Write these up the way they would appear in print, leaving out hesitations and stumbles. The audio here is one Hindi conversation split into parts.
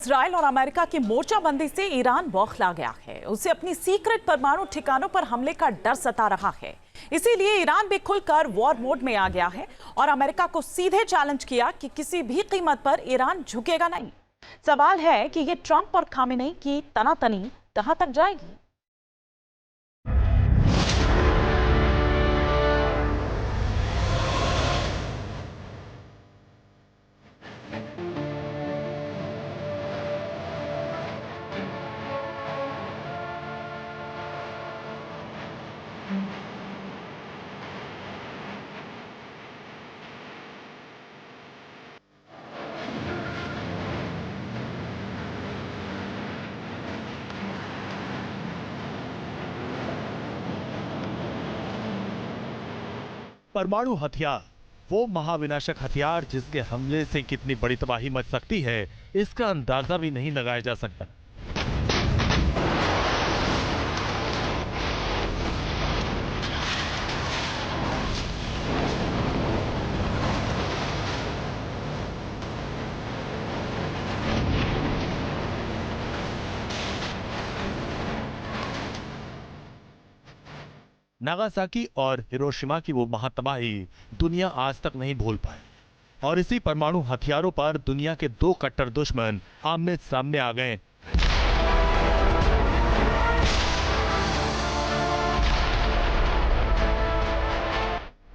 इजराइल और अमेरिका की मोर्चाबंदी से ईरान बौखला गया है। उसे अपनी सीक्रेट परमाणु ठिकानों पर हमले का डर सता रहा है। इसीलिए ईरान भी खुलकर वॉर मोड में आ गया है और अमेरिका को सीधे चैलेंज किया कि किसी भी कीमत पर ईरान झुकेगा नहीं। सवाल है कि ये ट्रंप और खामेनेई की तनातनी कहां तक जाएगी। परमाणु हथियार, वो महाविनाशक हथियार जिसके हमले से कितनी बड़ी तबाही मच सकती है, इसका अंदाजा भी नहीं लगाया जा सकता। नागासाकी और हिरोशिमा की वो महातबाही दुनिया आज तक नहीं भूल पाए और इसी परमाणु हथियारों पर दुनिया के दो कट्टर दुश्मन आमने सामने आ गए।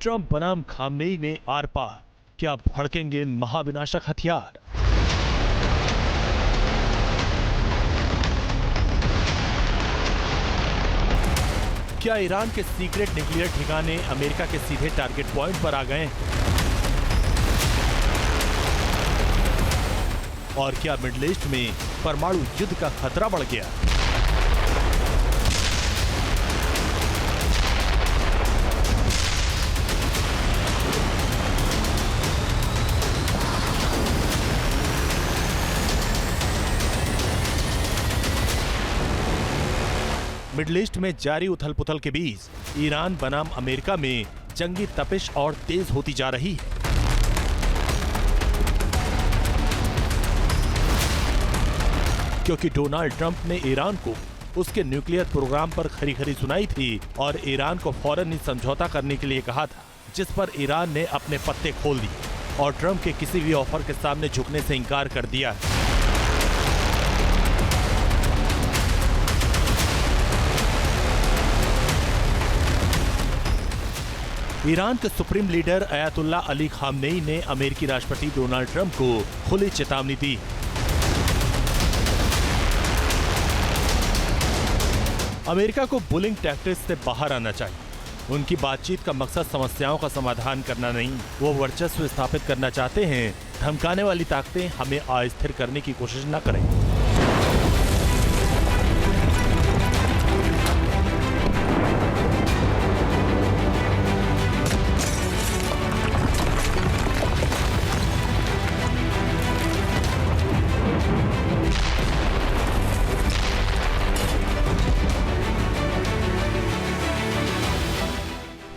ट्रंप बनाम खामेनेई में आर पार, क्या भड़केंगे महाविनाशक हथियार? क्या ईरान के सीक्रेट न्यूक्लियर ठिकाने अमेरिका के सीधे टारगेट पॉइंट पर आ गए? और क्या मिडिल ईस्ट में परमाणु युद्ध का खतरा बढ़ गया? मिडिल ईस्ट में जारी उथल पुथल के बीच ईरान बनाम अमेरिका में जंगी तपिश और तेज होती जा रही है। क्योंकि डोनाल्ड ट्रंप ने ईरान को उसके न्यूक्लियर प्रोग्राम पर खरी खरी सुनाई थी और ईरान को फौरन ही समझौता करने के लिए कहा था, जिस पर ईरान ने अपने पत्ते खोल दिए और ट्रंप के किसी भी ऑफर के सामने झुकने से इंकार कर दिया। ईरान के supreme leader Ayatollah Ali Khamenei ने अमेरिकी राष्ट्रपति डोनाल्ड ट्रंप को खुली चेतावनी दी। अमेरिका को बुलिंग टैक्टिक्स से बाहर आना चाहिए। उनकी बातचीत का मकसद समस्याओं का समाधान करना नहीं, वो वर्चस्व स्थापित करना चाहते हैं। धमकाने वाली ताकतें हमें अस्थिर करने की कोशिश न करें।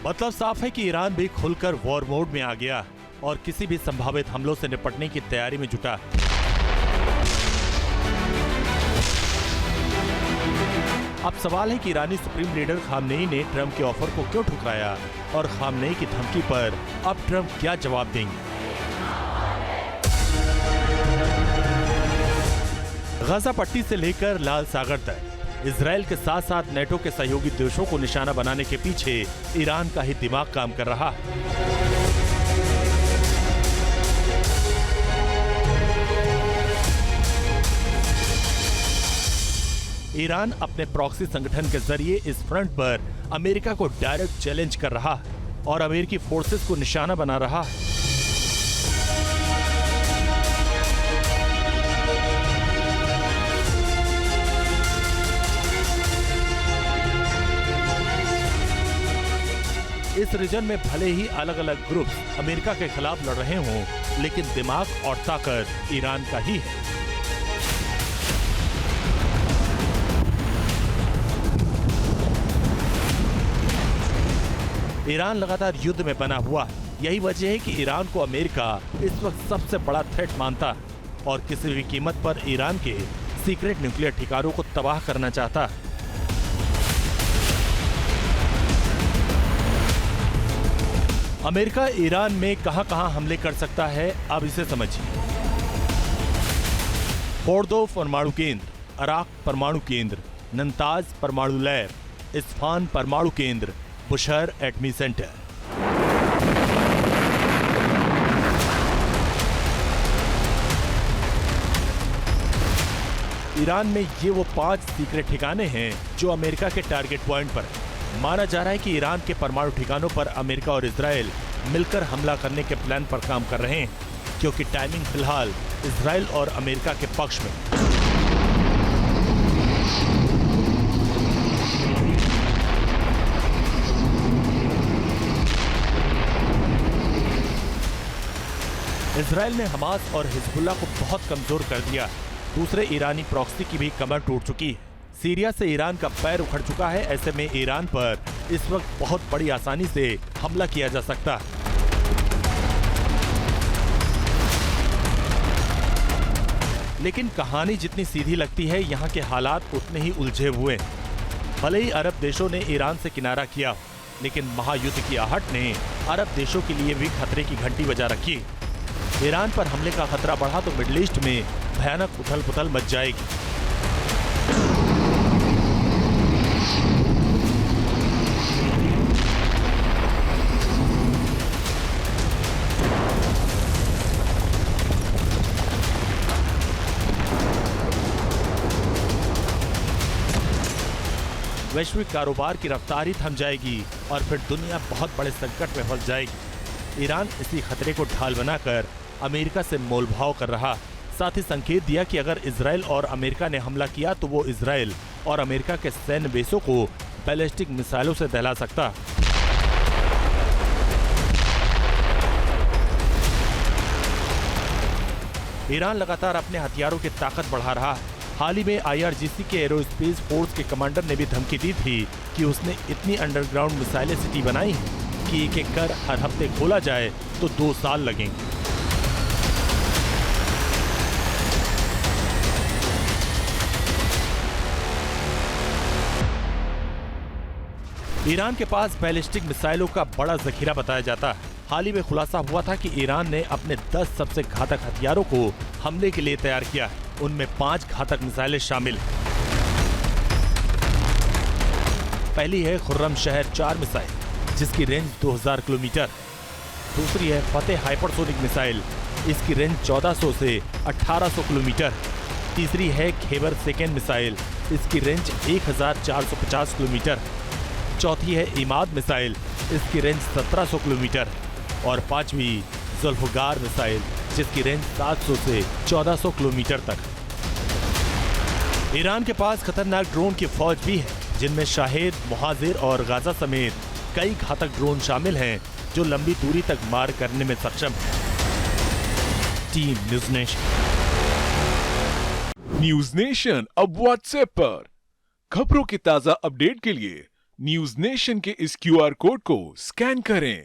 मतलब साफ है कि ईरान भी खुलकर वॉर मोड में आ गया और किसी भी संभावित हमलों से निपटने की तैयारी में जुटा। अब सवाल है कि ईरानी सुप्रीम लीडर खामेनेई ने ट्रंप के ऑफर को क्यों ठुकराया और खामेनेई की धमकी पर अब ट्रंप क्या जवाब देंगे। गाजा पट्टी से लेकर लाल सागर तक इजराइल के साथ साथ नेटो के सहयोगी देशों को निशाना बनाने के पीछे ईरान का ही दिमाग काम कर रहा है। ईरान अपने प्रॉक्सी संगठन के जरिए इस फ्रंट पर अमेरिका को डायरेक्ट चैलेंज कर रहा है और अमेरिकी फोर्सेस को निशाना बना रहा है। इस रीजन में भले ही अलग अलग ग्रुप्स अमेरिका के खिलाफ लड़ रहे हों, लेकिन दिमाग और ताकत ईरान का ही है। ईरान लगातार युद्ध में बना हुआ है। यही वजह है कि ईरान को अमेरिका इस वक्त सबसे बड़ा थ्रेट मानता है और किसी भी कीमत पर ईरान के सीक्रेट न्यूक्लियर ठिकानों को तबाह करना चाहता है। अमेरिका ईरान में कहां-कहां हमले कर सकता है, अब इसे समझिए। फोर्दो परमाणु केंद्र, अराक परमाणु केंद्र, नंताज परमाणु लैब, इस्फान परमाणु केंद्र, बुशहर एटमी सेंटर। ईरान में ये वो 5 सीक्रेट ठिकाने हैं जो अमेरिका के टारगेट पॉइंट पर हैं। माना जा रहा है कि ईरान के परमाणु ठिकानों पर अमेरिका और इजराइल मिलकर हमला करने के प्लान पर काम कर रहे हैं, क्योंकि टाइमिंग फिलहाल इजराइल और अमेरिका के पक्ष में। इजराइल ने हमास और हिजबुल्लाह को बहुत कमजोर कर दिया। दूसरे ईरानी प्रॉक्सी की भी कमर टूट चुकी है। सीरिया से ईरान का पैर उखड़ चुका है। ऐसे में ईरान पर इस वक्त बहुत बड़ी आसानी से हमला किया जा सकता है। लेकिन कहानी जितनी सीधी लगती है, यहाँ के हालात उतने ही उलझे हुए हैं। भले ही अरब देशों ने ईरान से किनारा किया, लेकिन महायुद्ध की आहट ने अरब देशों के लिए भी खतरे की घंटी बजा रखी। ईरान पर हमले का खतरा बढ़ा तो मिडिल ईस्ट में भयानक उथल-पुथल मच जाएगी। वैश्विक कारोबार की रफ्तार ही थम जाएगी और फिर दुनिया बहुत बड़े संकट में फंस जाएगी। ईरान इसी खतरे को ढाल बनाकर अमेरिका से मोलभाव कर रहा, साथ ही संकेत दिया कि अगर इजराइल और अमेरिका ने हमला किया तो वो इजराइल और अमेरिका के सैन्य बेसों को बैलिस्टिक मिसाइलों से दहला सकता। ईरान लगातार अपने हथियारों की ताकत बढ़ा रहा है। हाल ही में IRGC के एरोस्पेस फोर्स के कमांडर ने भी धमकी दी थी कि उसने इतनी अंडरग्राउंड मिसाइलें सिटी बनाई हैं कि एक-एक कर हर हफ्ते खोला जाए तो 2 साल लगेंगे। ईरान के पास बैलिस्टिक मिसाइलों का बड़ा जखीरा बताया जाता है। हाल ही में खुलासा हुआ था कि ईरान ने अपने 10 सबसे घातक हथियारों को हमले के लिए तैयार किया है। उनमें 5 घातक मिसाइलें शामिल हैं। पहली है खुर्रमशहर 4 मिसाइल, जिसकी रेंज 2000 किलोमीटर। दूसरी है फतेह हाइपरसोनिक मिसाइल, इसकी रेंज 1400 से 1800 किलोमीटर। तीसरी है खैबर सेकेंड मिसाइल, इसकी रेंज 1450 किलोमीटर। चौथी है इमाद मिसाइल, इसकी रेंज 1700 किलोमीटर। और 5वीं जुल्फकार मिसाइल, जिसकी रेंज 700 से 1400 किलोमीटर तक। ईरान के पास खतरनाक ड्रोन की फौज भी है, जिनमें शाहिद, मुहाजिर और गाजा समेत कई घातक ड्रोन शामिल हैं जो लंबी दूरी तक मार करने में सक्षम है। Team news nation. News nation अब व्हाट्सएप पर खबरों की ताजा अपडेट के लिए न्यूज़ नेशन के इस QR कोड को स्कैन करें।